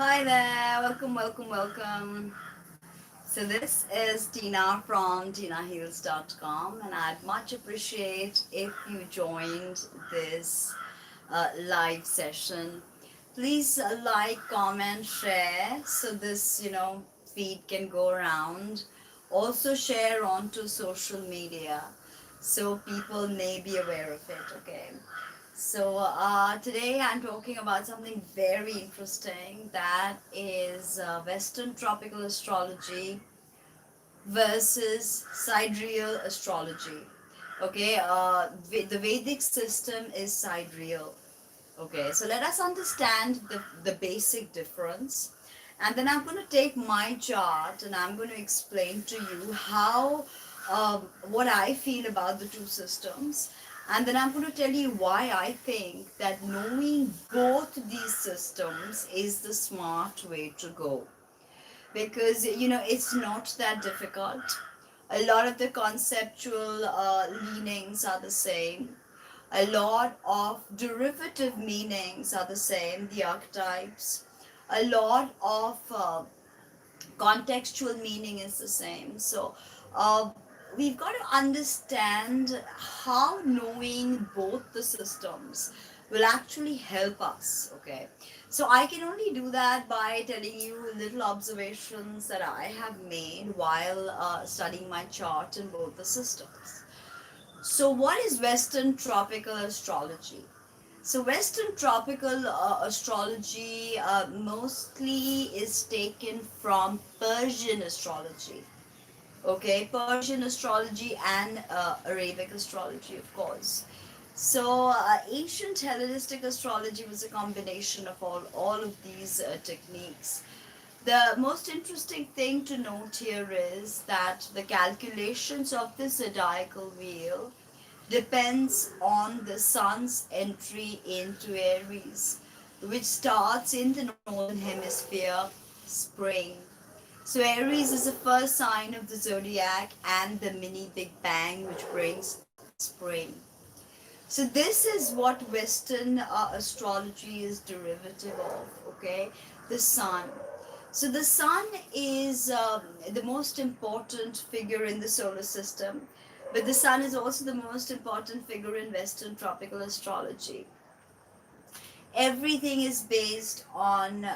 Hi there, welcome. So this is Tina from TinaHeals.com, and I'd much appreciate if you joined this live session. Please like, comment, share so this feed can go around. Also share onto social media so people may be aware of it. Okay. So today I'm talking about something very interesting, that is Western tropical astrology versus sidereal astrology. Okay, the Vedic system is sidereal. Okay, so let us understand the basic difference. And then I'm going to take my chart and I'm going to explain to you how, what I feel about the two systems. And then I'm going to tell you why I think that knowing both these systems is the smart way to go. Because, it's not that difficult. A lot of the conceptual leanings are the same. A lot of derivative meanings are the same, the archetypes. A lot of contextual meaning is the same. So uh, we've got to understand how knowing both the systems will actually help us. Okay, so I can only do that by telling you little observations that I have made while studying my chart in both the systems. So what is Western tropical astrology? So Western tropical astrology mostly is taken from Persian astrology. Okay, Persian astrology and Arabic astrology, of course. So ancient Hellenistic astrology was a combination of all of these techniques. The most interesting thing to note here is that the calculations of the zodiacal wheel depends on the sun's entry into Aries, which starts in the northern hemisphere spring. So Aries is the first sign of the zodiac and the mini Big Bang, which brings spring. So this is what Western astrology is derivative of. Okay, the sun. So the sun is the most important figure in the solar system, but the sun is also the most important figure in Western tropical astrology. Everything is based on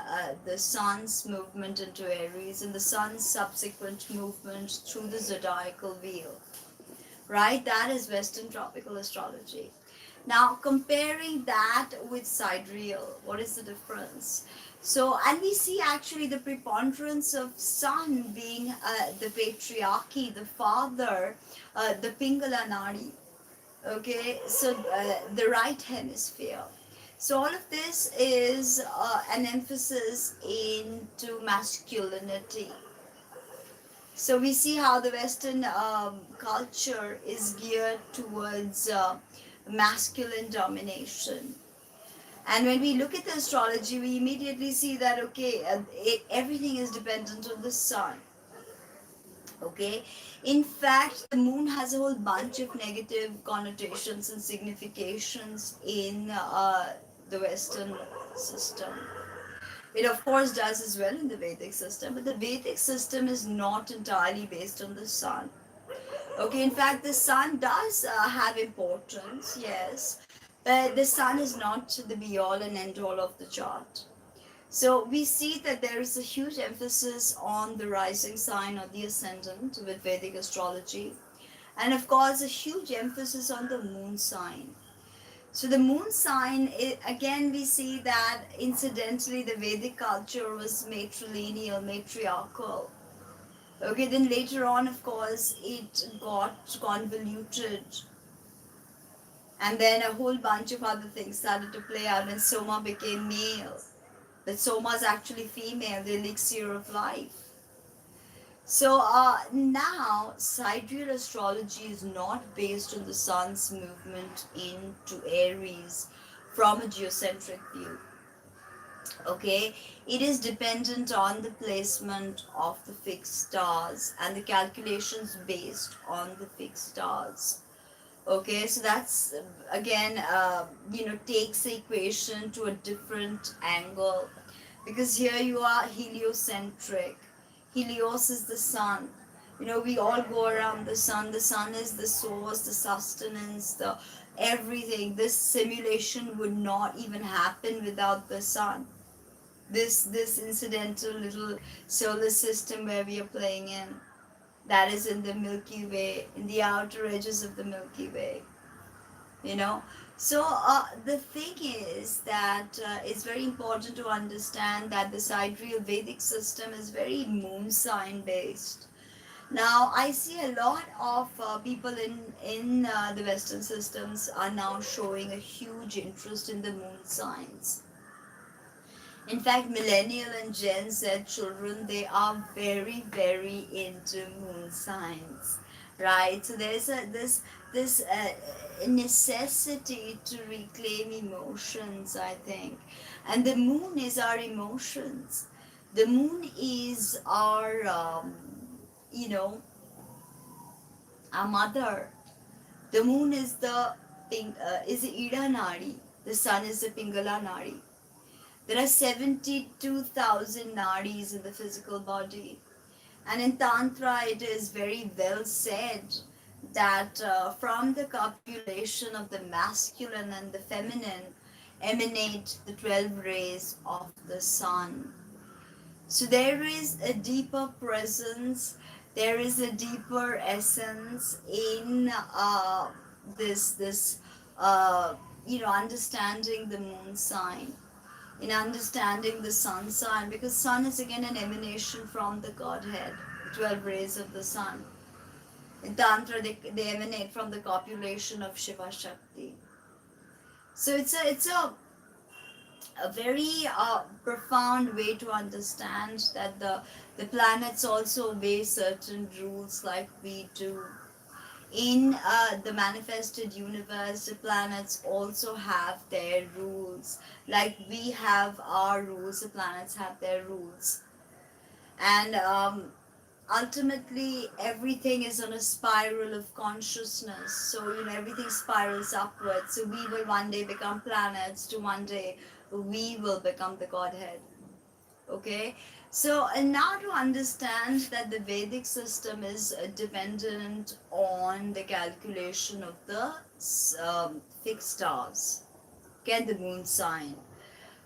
the sun's movement into Aries and the sun's subsequent movement through the zodiacal wheel. Right? That is Western tropical astrology. Now, comparing that with sidereal, what is the difference? So, and we see actually the preponderance of sun being the patriarchy, the father, the Pingala Nadi. Okay, so the right hemisphere. So all of this is an emphasis into masculinity. So we see how the Western culture is geared towards masculine domination. And when we look at the astrology, we immediately see that, okay, everything is dependent on the sun. Okay, in fact, the moon has a whole bunch of negative connotations and significations in the Western system. It of course does as well in the Vedic system, but the Vedic system is not entirely based on the sun. Okay, in fact, the sun does have importance, yes, but the sun is not the be all and end all of the chart. So we see that there is a huge emphasis on the rising sign or the ascendant with Vedic astrology, and of course, a huge emphasis on the moon sign. So the moon sign, again, we see that incidentally the Vedic culture was matrilineal, matriarchal. Okay, then later on, of course, it got convoluted, and then a whole bunch of other things started to play out, and Soma became male. But Soma is actually female, the elixir of life. So now, sidereal astrology is not based on the sun's movement into Aries from a geocentric view. Okay, it is dependent on the placement of the fixed stars and the calculations based on the fixed stars. Okay, so that's again, takes the equation to a different angle. because here you are heliocentric. Helios is the sun. You know, we all go around the sun. The sun is the source, the sustenance, the everything. This simulation would not even happen without the sun. This incidental little solar system where we are playing in, that is in the Milky Way, in the outer edges of the Milky Way, you know. So the thing is that it's very important to understand that the sidereal Vedic system is very moon sign based. Now I see a lot of people in the Western systems are now showing a huge interest in the moon signs. In fact, millennial and Gen Z children, they are very, very into moon signs, right? So there's a this necessity to reclaim emotions, I think, and the moon is our emotions. The moon is our, you know, our mother. The moon is the is the Ida Nadi. The sun is the Pingala Nadi. There are 72,000 nadis in the physical body. And in Tantra, it is very well said that from the copulation of the masculine and the feminine emanate the 12 rays of the sun. So there is a deeper presence, there is a deeper essence in this you know, understanding the moon sign, in understanding the sun sign, because sun is again an emanation from the Godhead, the 12 rays of the sun. In Tantra, they emanate from the copulation of Shiva Shakti. So it's a very profound way to understand that the planets also obey certain rules like we do. In the manifested universe, the planets also have their rules. Like we have our rules, the planets have their rules. And ultimately, everything is on a spiral of consciousness. So, you know, everything spirals upwards. So, we will one day become planets, to one day we will become the Godhead. Okay, so and now to understand that the Vedic system is dependent on the calculation of the fixed stars, okay, the moon sign.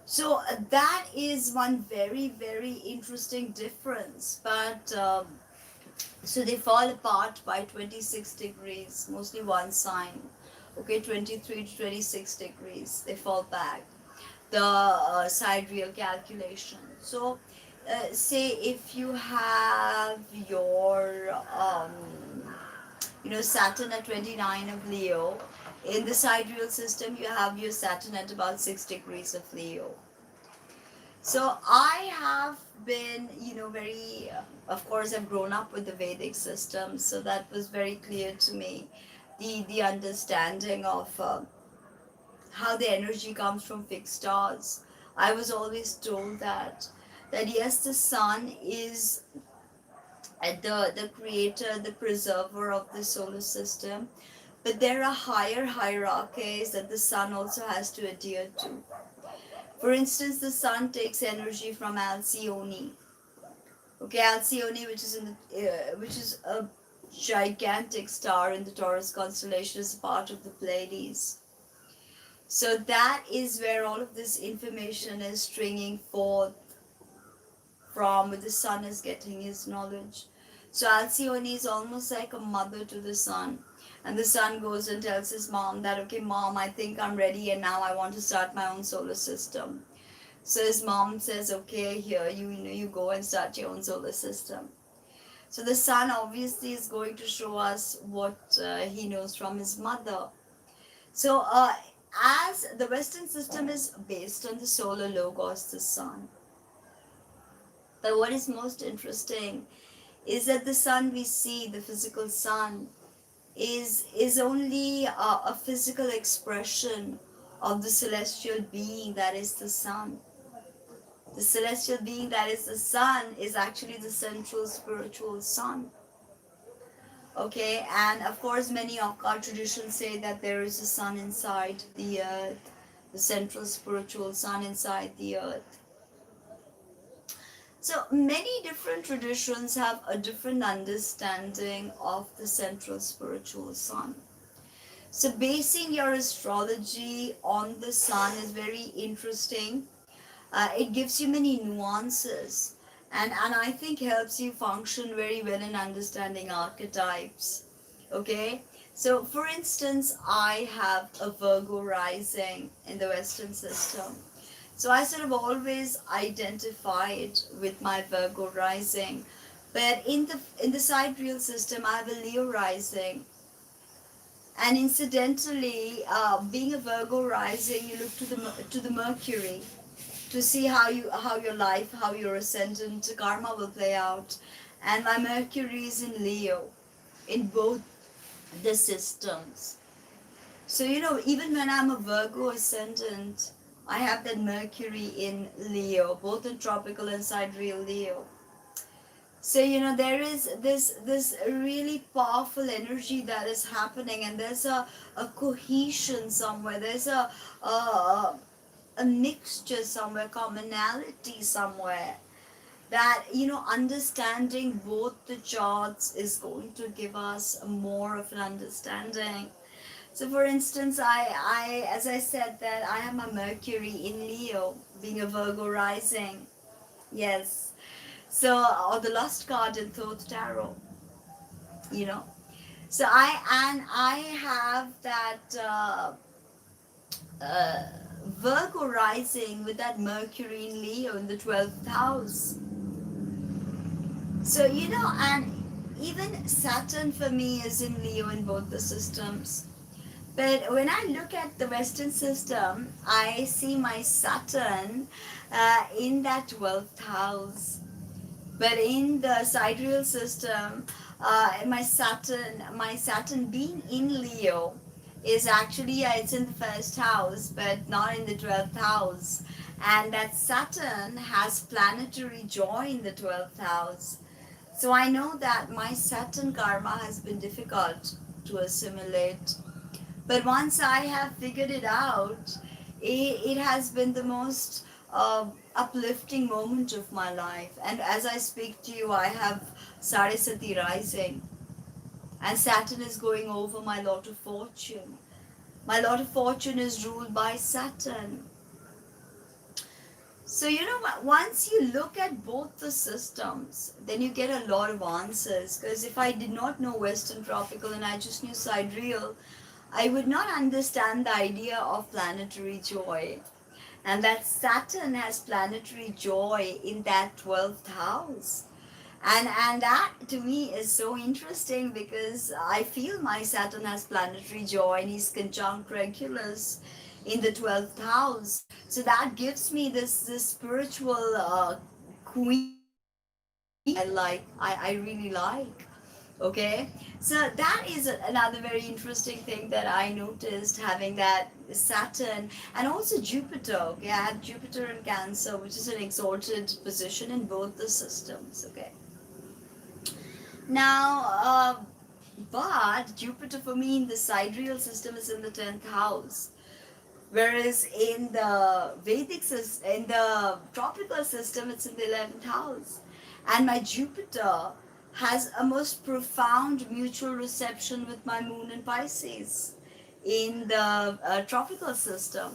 So that is one very, very interesting difference. But so they fall apart by 26 degrees, mostly one sign. Okay, 23 to 26 degrees, they fall back, the sidereal calculation. So, say if you have your, you know, Saturn at 29 of Leo, in the sidereal system, you have your Saturn at about 6 degrees of Leo. So I have been, you know, very, of course, I've grown up with the Vedic system, so that was very clear to me. The understanding of how the energy comes from fixed stars. I was always told that yes, the sun is the creator, the preserver of the solar system, but there are higher hierarchies that the sun also has to adhere to. For instance, the sun takes energy from Alcyone. Okay, Alcyone, which is a gigantic star in the Taurus constellation, is part of the Pleiades. So that is where all of this information is stringing forth from, where the sun is getting his knowledge. So Alcyone is almost like a mother to the sun. And the son goes and tells his mom that, okay, mom, I think I'm ready and now I want to start my own solar system. So his mom says, okay, here, you go and start your own solar system. So the son obviously is going to show us what he knows from his mother. So as the Western system is based on the solar logos, the sun. But what is most interesting is that the sun we see, the physical sun, is only a physical expression of the celestial being that is the sun. The celestial being that is the sun is actually the central spiritual sun. Okay, and of course, many of our traditions say that there is a sun inside the earth, the central spiritual sun inside the earth. So many different traditions have a different understanding of the central spiritual sun. So basing your astrology on the sun is very interesting. It gives you many nuances, and I think helps you function very well in understanding archetypes. Okay, so for instance, I have a Virgo rising in the Western system. So I sort of always identified with my Virgo rising. But in the sidereal system, I have a Leo rising. And incidentally, being a Virgo rising, you look to the Mercury to see how your life, how your ascendant karma will play out. And my Mercury is in Leo in both the systems. So even when I'm a Virgo ascendant, I have that Mercury in Leo, both in tropical and sidereal Leo. So there is this really powerful energy that is happening, and there's a cohesion somewhere. There's a mixture somewhere, commonality somewhere, that understanding both the charts is going to give us more of an understanding. So for instance, I as I said, that I have my Mercury in Leo, being a Virgo rising. Yes. So, or the Lost card in Thoth Tarot, you know. So I have that uh, Virgo rising with that Mercury in Leo in the 12th house. So and even Saturn for me is in Leo in both the systems. But when I look at the Western system, I see my Saturn in that 12th house. But in the sidereal system, my Saturn being in Leo is actually, it's in the first house, but not in the 12th house. And that Saturn has planetary joy in the 12th house. So I know that my Saturn karma has been difficult to assimilate. But once I have figured it out, it has been the most uplifting moment of my life. And as I speak to you, I have Saraswati rising, and Saturn is going over my lot of fortune. My lot of fortune is ruled by Saturn. So, once you look at both the systems, then you get a lot of answers. Because if I did not know Western tropical and I just knew sidereal, I would not understand the idea of planetary joy. And that Saturn has planetary joy in that 12th house. And that to me is so interesting, because I feel my Saturn has planetary joy and he's conjunct Regulus in the 12th house. So that gives me this spiritual queen I really like. Okay, so that is another very interesting thing that I noticed, having that Saturn and also Jupiter. Okay, I have Jupiter in Cancer, which is an exalted position in both the systems. Okay, now but Jupiter for me in the sidereal system is in the 10th house, whereas in the Vedic system, in the tropical system, it's in the 11th house. And my Jupiter has a most profound mutual reception with my moon in Pisces in the tropical system.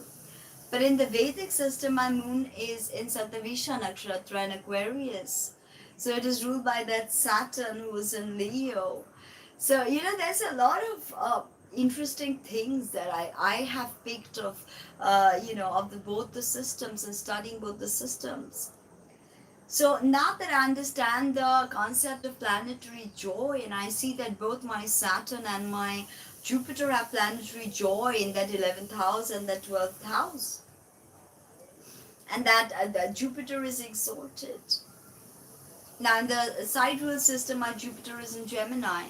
But in the Vedic system, my moon is in Satavisha Nakshatra in Aquarius. So it is ruled by that Saturn who is in Leo. So, there's a lot of interesting things that I have picked of, of both the systems and studying both the systems. So now that I understand the concept of planetary joy, and I see that both my Saturn and my Jupiter have planetary joy in that 11th house and that 12th house, and that Jupiter is exalted. Now in the sidereal system, my Jupiter is in Gemini.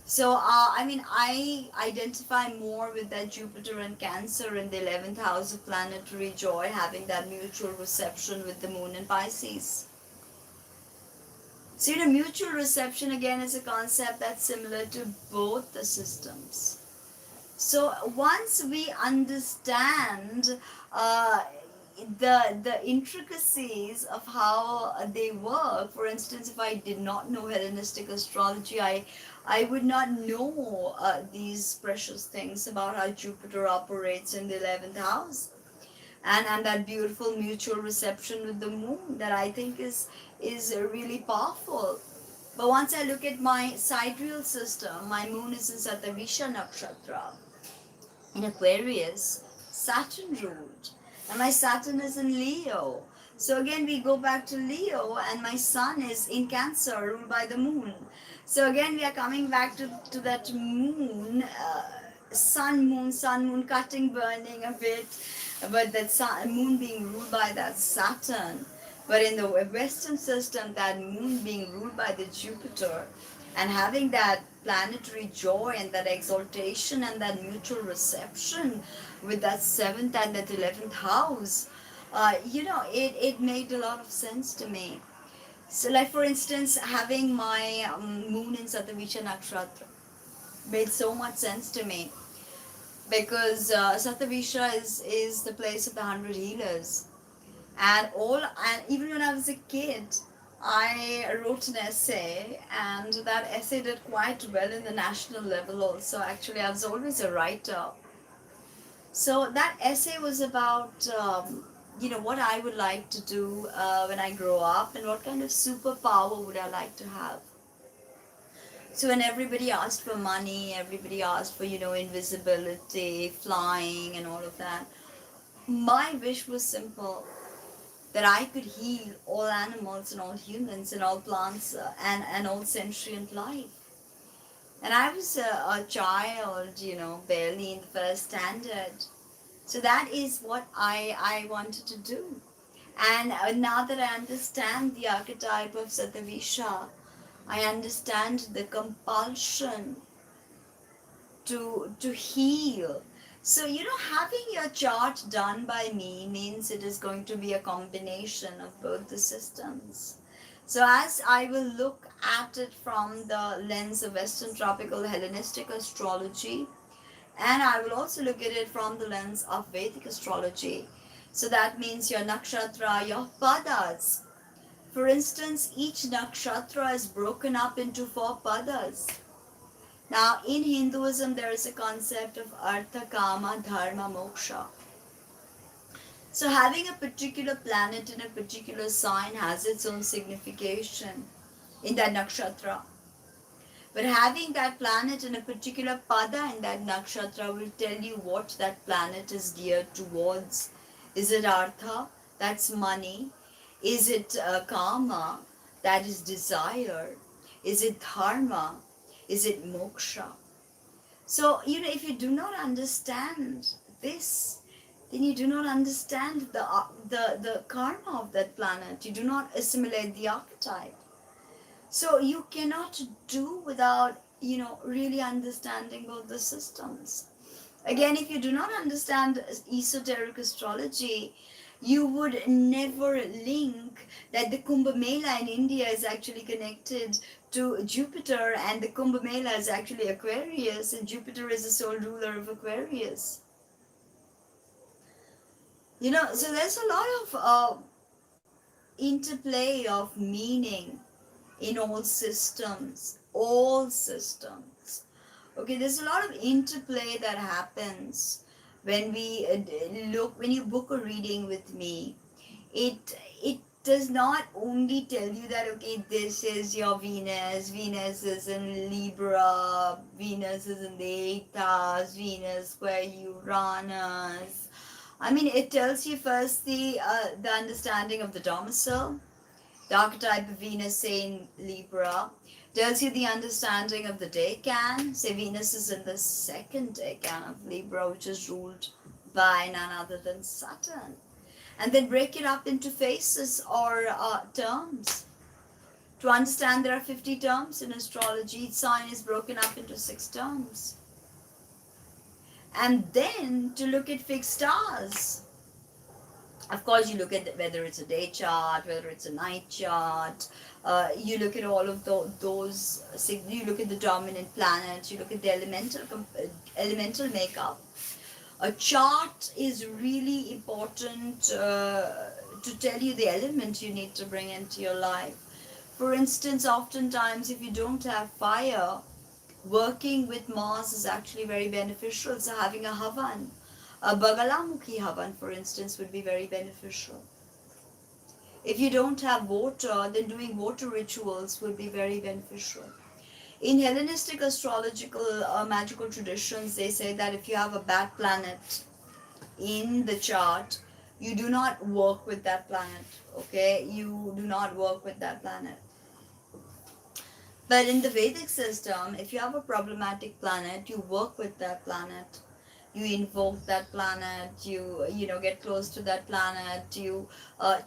So, I identify more with that Jupiter and Cancer in the 11th house of planetary joy, having that mutual reception with the moon in Pisces. So, mutual reception again is a concept that's similar to both the systems. So, once we understand, the intricacies of how they work. For instance, if I did not know Hellenistic astrology, I would not know these precious things about how Jupiter operates in the 11th house, and that beautiful mutual reception with the moon that I think is really powerful. But once I look at my sidereal system, my moon is in Satavisha Nakshatra in Aquarius, Saturn ruled, and my Saturn is in Leo. So again, we go back to Leo, and my Sun is in Cancer, ruled by the Moon. So again, we are coming back to that Moon, Sun Moon, cutting, burning a bit, but that Moon being ruled by that Saturn. But in the Western system, that Moon being ruled by the Jupiter, and having that planetary joy and that exaltation and that mutual reception with that 7th and that 11th house, it made a lot of sense to me. So, like for instance, having my moon in Satavisha Nakshatra made so much sense to me, because Satavisha is the place of the 100 healers. And even when I was a kid, I wrote an essay, and that essay did quite well in the national level also. Actually, I was always a writer. So that essay was about what I would like to do when I grow up, and what kind of superpower would I like to have. So when everybody asked for money, everybody asked for invisibility, flying, and all of that, my wish was simple, that I could heal all animals and all humans and all plants and all sentient life. And I was a child, barely in the first standard. So that is what I wanted to do. And now that I understand the archetype of Satavisha, I understand the compulsion to heal. So having your chart done by me means it is going to be a combination of both the systems. So as I will look at it from the lens of Western tropical Hellenistic astrology, and I will also look at it from the lens of Vedic astrology. So that means your nakshatra, your padas. For instance, each nakshatra is broken up into 4 padas. Now, in Hinduism, there is a concept of Artha, Kama, Dharma, Moksha. So, having a particular planet in a particular sign has its own signification in that nakshatra. But having that planet in a particular pada in that nakshatra will tell you what that planet is geared towards. Is it Artha? That's money. Is it Kama? That is desire. Is it Dharma? Is it moksha? So, if you do not understand this, then you do not understand the karma of that planet. You do not assimilate the archetype. So you cannot do without, really understanding both the systems. Again, if you do not understand esoteric astrology, you would never link that the Kumbh Mela in India is actually connected to Jupiter, and the Kumbh Mela is actually Aquarius, and Jupiter is the sole ruler of Aquarius. So there's a lot of interplay of meaning in all systems. Okay, there's a lot of interplay that happens when when you book a reading with me. It does not only tell you that, okay, this is your Venus is in Libra, Venus is in the 8th house, Venus square Uranus. I mean, it tells you first the understanding of the domicile, the archetype of Venus, say in Libra, tells you the understanding of the decan. Say Venus is in the 2nd decan of Libra, which is ruled by none other than Saturn. And then break it up into phases or terms. To understand, there are 50 terms in astrology. Each sign is broken up into 6 terms. And then to look at fixed stars. Of course, you look at whether it's a day chart, whether it's a night chart. You look at all of those. You look at the dominant planets. You look at the elemental makeup. A chart is really important to tell you the element you need to bring into your life. For instance, oftentimes if you don't have fire, working with Mars is actually very beneficial. So having a Havan, a Bagalamukhi Havan, for instance, would be very beneficial. If you don't have water, then doing water rituals would be very beneficial. In Hellenistic astrological magical traditions, they say that if you have a bad planet in the chart, you do not work with that planet. Okay, you do not work with that planet. But in the Vedic system, if you have a problematic planet, you work with that planet. You invoke that planet, you know, get close to that planet, you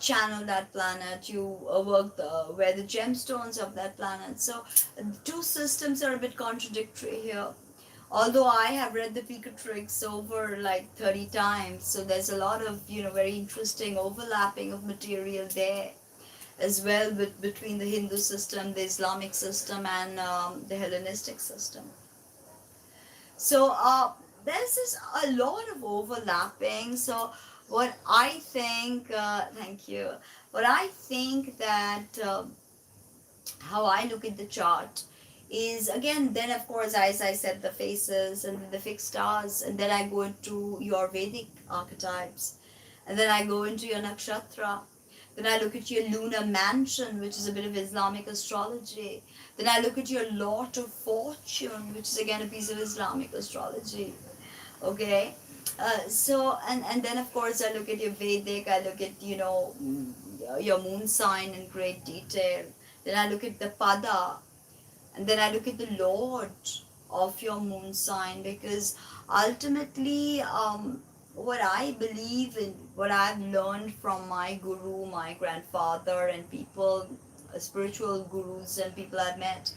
channel that planet, you work wear the gemstones of that planet. So two systems are a bit contradictory here. Although I have read the Picatrix over like 30 times, so there's a lot of, you know, very interesting overlapping of material there as well between the Hindu system, the Islamic system, and the Hellenistic system. So there's this a lot of overlapping. So what I think, thank you. What I think that how I look at the chart is, again, then of course, as I said, the faces and the fixed stars, and then I go into your Vedic archetypes, and then I go into your nakshatra. Then I look at your lunar mansion, which is a bit of Islamic astrology. Then I look at your lot of fortune, which is again a piece of Islamic astrology. Okay, and then of course I look at your Vedic. I look at, you know, your moon sign in great detail. Then I look at the pada, and then I look at the Lord of your moon sign, because ultimately, what I believe in, what I've learned from my guru, my grandfather, and people, spiritual gurus and people I've met,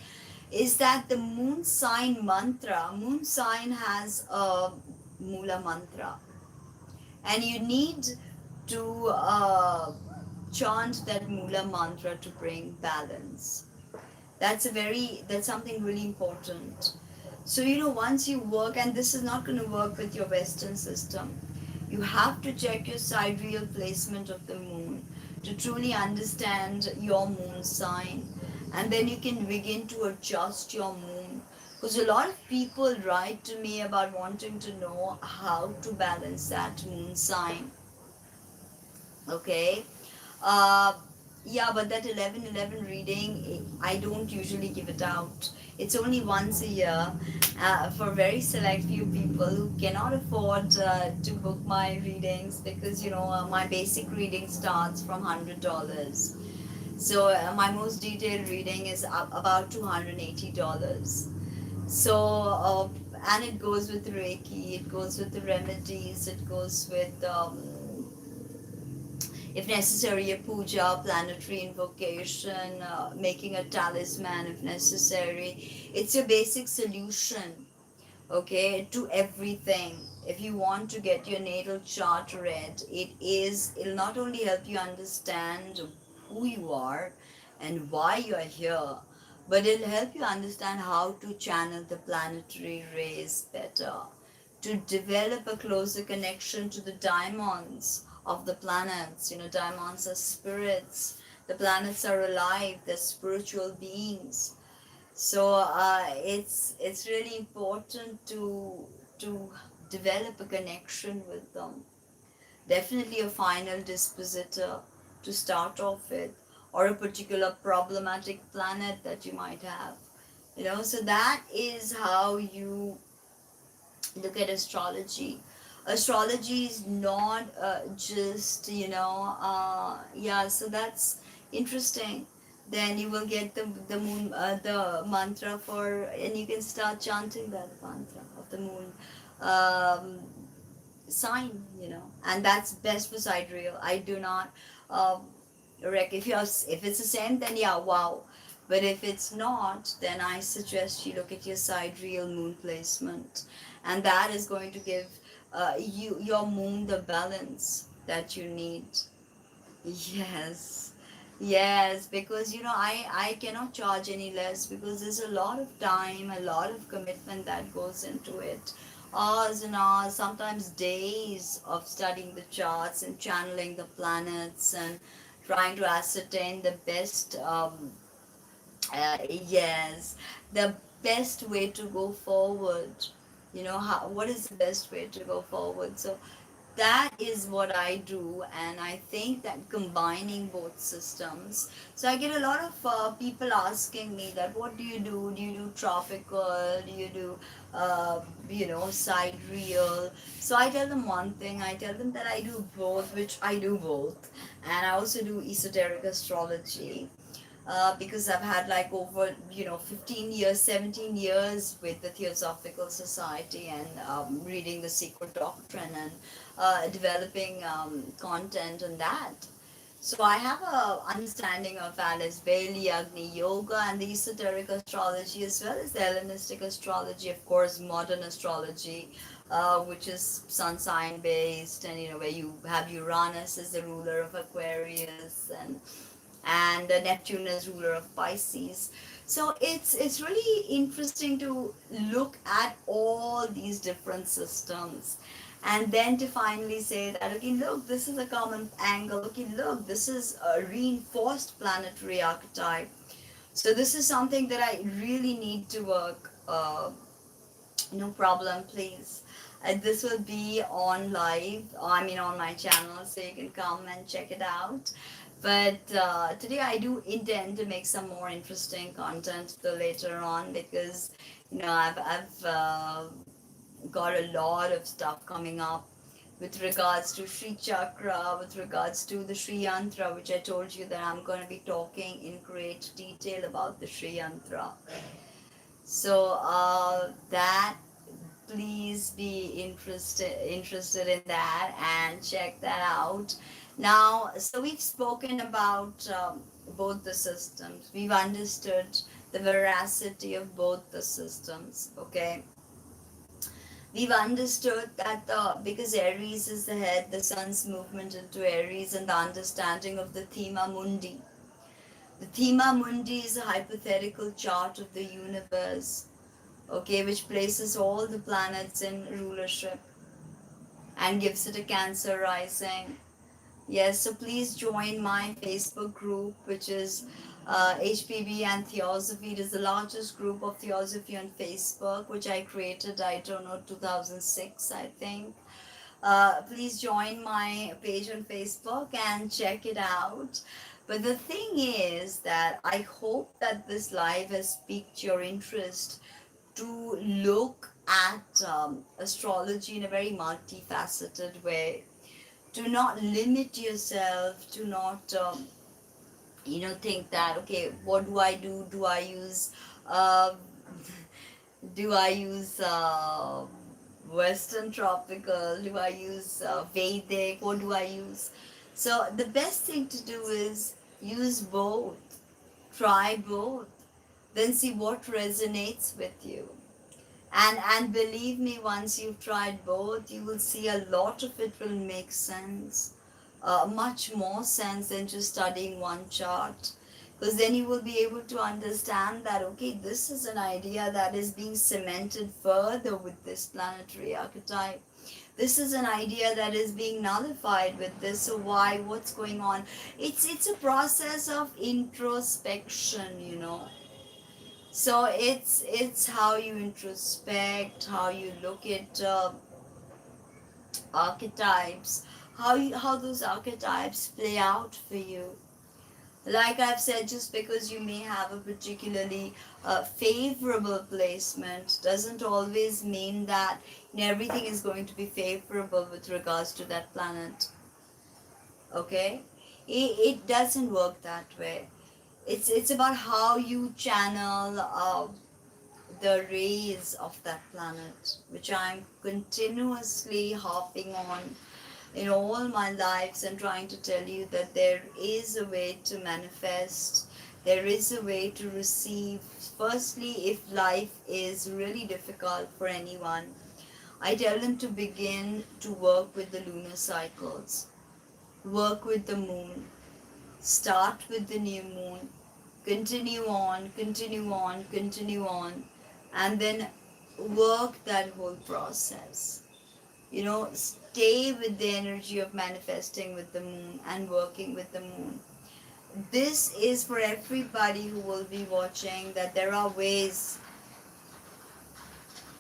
is that the moon sign mantra, moon sign has a mula mantra, and you need to chant that mula mantra to bring balance. That's something really important. So, you know, once you work, and this is not going to work with your Western system, you have to check your sidereal placement of the moon to truly understand your moon sign, and then you can begin to adjust your moon. Because a lot of people write to me about wanting to know how to balance that moon sign. Okay, uh, yeah, but that 11:11 reading, I don't usually give it out. It's only once a year for very select few people who cannot afford to book my readings, because, you know, my basic reading starts from $100. So my most detailed reading is about $280. So, and it goes with Reiki, it goes with the remedies, it goes with if necessary, a puja, planetary invocation, making a talisman if necessary. It's a basic solution, okay, to everything. If you want to get your natal chart read, it'll not only help you understand who you are and why you're here, but it'll help you understand how to channel the planetary rays better, to develop a closer connection to the daimons of the planets. You know, daimons are spirits. The planets are alive. They're spiritual beings. So it's really important to develop a connection with them. Definitely a final dispositor to start off with, or a particular problematic planet that you might have. You know, so that is how you look at astrology. Astrology is not just, you know, yeah, so that's interesting. Then you will get the moon, the mantra for, and you can start chanting that mantra of the moon um, sign, you know, and that's best for sidereal. I do not if if it's the same, then yeah, wow. But if it's not, then I suggest you look at your sidereal moon placement, and that is going to give your moon the balance that you need. Yes, yes, because, you know, I cannot charge any less, because there's a lot of time, a lot of commitment that goes into it. hours and hours, sometimes days of studying the charts and channeling the planets and trying to ascertain the best, yes, the best way to go forward. You know, what is the best way to go forward? So that is what I do, and I think that combining both systems. So I get a lot of people asking me that, what do you do? Do you do tropical? Do you do, sidereal? So I tell them one thing. I tell them that I do both, which I do both, and I also do esoteric astrology, because I've had like over 15 years, 17 years with the Theosophical Society, and reading the Secret Doctrine, and developing content on that. So I have a understanding of Alice Bailey, Agni Yoga, and the esoteric astrology, as well as the Hellenistic astrology, of course, modern astrology, which is sun sign based, and where you have Uranus as the ruler of Aquarius, and Neptune as ruler of Pisces. So it's really interesting to look at all these different systems, and then to finally say that, okay, look, this is a common angle. Okay, look, this is a reinforced planetary archetype. So this is something that I really need to work. No problem, please. This will be on live, I mean on my channel, so you can come and check it out. But today I do intend to make some more interesting content the later on, because I've got a lot of stuff coming up with regards to Sri Chakra, with regards to the Sri Yantra, which I told you that I'm going to be talking in great detail about the Sri Yantra. So that, please be interested in that and check that out. Now, so we've spoken about both the systems. We've understood the veracity of both the systems. Okay, we've understood that because Aries is the head, the sun's movement into Aries, and the understanding of the Thema Mundi. The Thema Mundi is a hypothetical chart of the universe, okay, which places all the planets in rulership and gives it a Cancer rising. Yes, so please join my Facebook group, which is HPB and Theosophy. It is the largest group of Theosophy on Facebook, which I created, I don't know, 2006, I think. Please join my page on Facebook and check it out. But the thing is that I hope that this live has piqued your interest to look at astrology in a very multifaceted way. Do not limit yourself, to not think that, okay, what do I do? Do I use uh, do I use Western tropical? Do I use Vedic? What do I use? So the best thing to do is use both. Try both. Then see what resonates with you. And believe me, once you've tried both, you will see a lot of it will make sense, much more sense than just studying one chart, because then you will be able to understand that, okay, this is an idea that is being cemented further with this planetary archetype. This is an idea that is being nullified with this. So why, what's going on? It's a process of introspection. So it's how you introspect, how you look at archetypes, how those archetypes play out for you. Like I've said, just because you may have a particularly favorable placement doesn't always mean that everything is going to be favorable with regards to that planet. Okay, it doesn't work that way. It's about how you channel the rays of that planet, which I'm continuously harping on in all my lives, and trying to tell you that there is a way to manifest, there is a way to receive. Firstly, if life is really difficult for anyone, I tell them to begin to work with the lunar cycles, work with the moon, start with the new moon, continue on, continue on, continue on, and then work that whole process. You know, stay with the energy of manifesting with the moon and working with the moon. This is for everybody who will be watching, that there are ways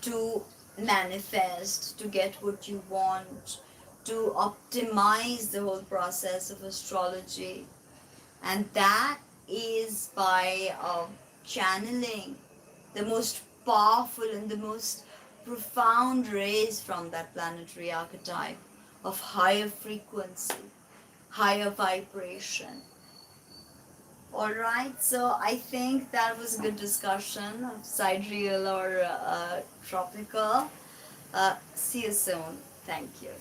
to manifest, to get what you want, to optimize the whole process of astrology. And that is by channeling the most powerful and the most profound rays from that planetary archetype of higher frequency, higher vibration. All right, so I think that was a good discussion of sidereal or tropical. See you soon. Thank you.